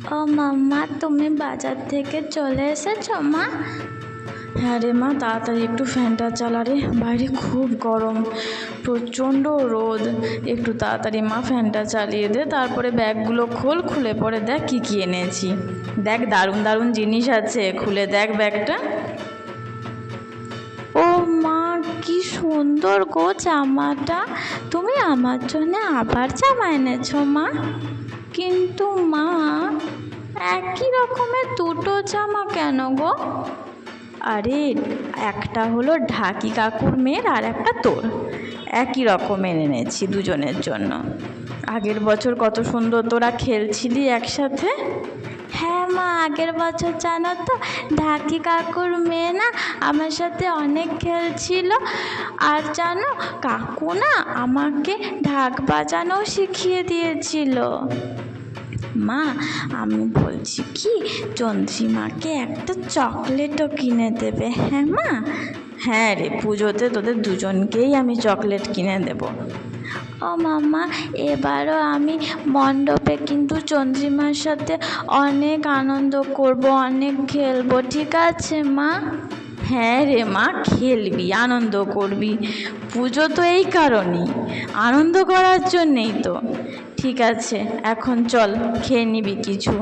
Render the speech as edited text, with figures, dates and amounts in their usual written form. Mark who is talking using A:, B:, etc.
A: ও মাম্মা, তুমি বাজার থেকে চলে এসেছো মা?
B: হ্যাঁ রে মা, তাড়াতাড়ি একটু ফ্যানটা চালা রে, বাইরে খুব গরম, প্রচণ্ড রোদ। একটু তাড়াতাড়ি মা ফ্যানটা চালিয়ে দে, তারপরে ব্যাগগুলো খুলে পরে দেখ কী কী এনেছি। দেখ দারুণ দারুণ জিনিস আছে, খুলে দেখ ব্যাগটা।
A: ও মা, কি সুন্দর গো জামাটা! তুমি আমার জন্য আবার জামা এনেছো মা? কিন্তু মা, একই রকমের দুটো জামা কেন গো?
B: আরে একটা হলো ঢাকি কাকুর মেয়ের আর একটা তোর, একই রকমের এনেছি দুজনের জন্য। আগের বছর কত সুন্দর তোরা খেলছিলি একসাথে।
A: হ্যাঁ মা, আগের বছর জানো তো, ঢাকি কাকুর মেয়ে না আমার সাথে অনেক খেলছিল। আর জানো, কাকু না আমাকে ঢাক বাজানোও শিখিয়ে দিয়েছিল। মা, আমি বলছি কি, চন্দ্রিমাকে একটা চকলেটও কিনে দেবে, হ্যাঁ মা?
B: হ্যাঁ রে, পুজোতে তোদের দুজনকেই আমি চকলেট কিনে দেবো।
A: ও মাম্মা, এবারও আমি মণ্ডপে কিন্তু চন্দ্রিমার সাথে অনেক আনন্দ করব, অনেক খেলবো, ঠিক আছে মা?
B: হ্যাঁ রে মা, খেলবি, আনন্দ করবি, পুজো তো এই কারণেই, আনন্দ করার জন্যেই তো। ঠিক আছে, এখন চল খেয়ে নিবি কিছু।